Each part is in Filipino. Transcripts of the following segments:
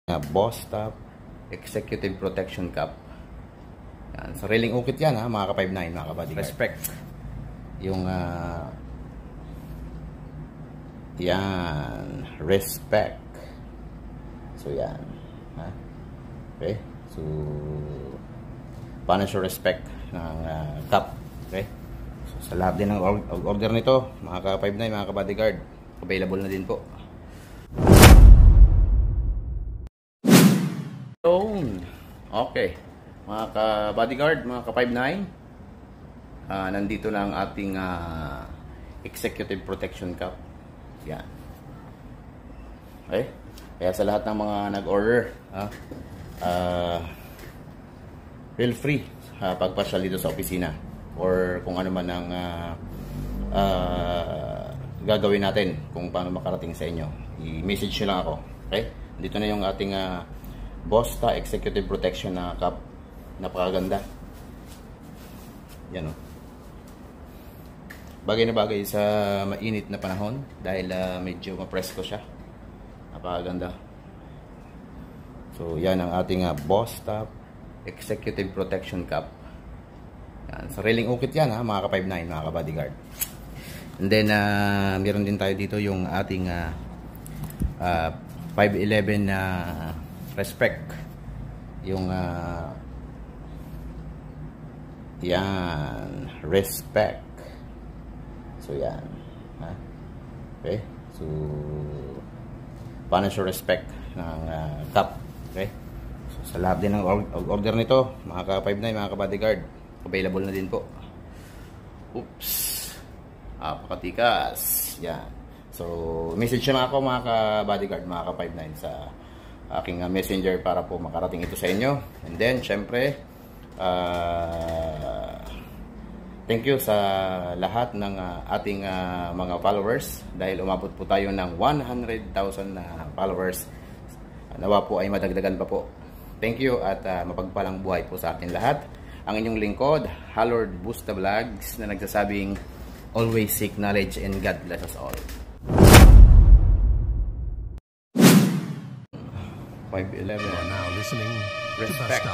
Boss Top Executive Protection Cup. Yan, sariling ukit yan ha, mga ka-5'9", mga ka-bodyguard. Respect. Yung yan, respect. So yan, ha? Okay? So paano siya respect ng cup? Okay? So, sa lahat din ng order nito, mga ka-5'9", mga ka-bodyguard, available na din po. Okay, mga ka-bodyguard, mga ka-5'9", nandito na ang ating Executive Protection Cup. Yan. Okay, kaya sa lahat ng mga nag-order, feel free pagpasyal dito sa opisina or kung ano man ang gagawin natin kung paano makarating sa inyo. I-message nyo lang ako. Okay, dito na yung ating Boss Top Executive Protection na cup. Napakaganda. Yan o. Bagay na bagay sa mainit na panahon dahil medyo mapresko siya. Napakaganda. So yan ang ating Boss Top Executive Protection Cup. Yan, sariling ukit yan ha, mga ka-5'9", mga ka-bodyguard. And then meron din tayo dito yung ating 5'11" na respect. Yung yan, respect. So yan, ha? Okay, so paano siya respect ng cup? Okay, so sa lahat din ng order nito, mga ka-5'9", mga ka-bodyguard, available na din po. Oops, napakatikas. Yan. So message na ako, mga ka-bodyguard, mga ka-5'9", sa aking messenger para po makarating ito sa inyo. And then syempre thank you sa lahat ng ating mga followers dahil umabot po tayo ng 100,000 followers. Nawa po ay madagdagan pa po. Thank you at mapagpalang buhay po sa atin lahat. Ang inyong lingkod, Halord Busta Vlogs, na nagsasabing always seek knowledge and God bless us all. 5'11". Now listening. Respect.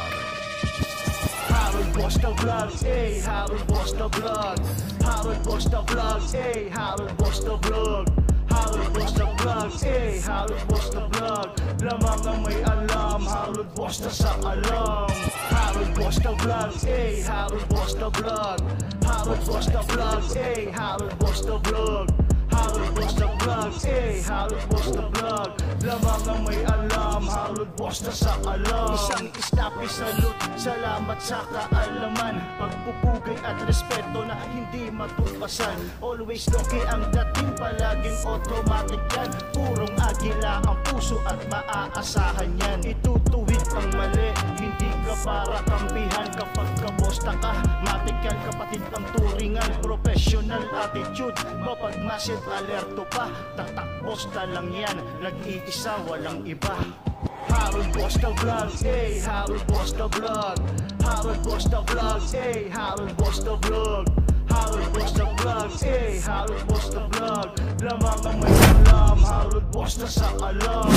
Halord Busta Vlogs, eh, Halord Busta Vlogs. Halord Busta Vlogs, eh, Halord Busta Vlog. Halord Busta Vlogs, eh, Halord Busta Vlog. Lamang ang may alam, Halord Busta sa alam. Halord Busta Vlogs, eh, Halord Busta Vlog. Halord Busta Vlogs, eh, Halord Busta Vlog. Halord Busta Vlogs, eh, Halord Busta Vlog. Lamang ang may alam, Halord Busta sa alam. Isang istapi salute, salamat sa kaalaman. Pagpupugay at respeto na hindi matupasan. Always okay ang dating, palaging automatic yan. Purong agila ang puso at maaasahan yan. Itutuwid ang mali, hindi ka para kampihan. Kapag kabosta ka, matikal kapatid ang turingan. Professional attitude, mapagmasid alerto pa. Tatak bosta lang yan, nag-iisa walang iba. Halord Busta Vlogs, eh, Halord Busta Vlog. Halord Busta Vlogs, eh, Halord Busta Vlog. Halord Busta Vlogs, eh, Halord Busta Vlog. Lamang ang may alam, Halord Busta sa alam.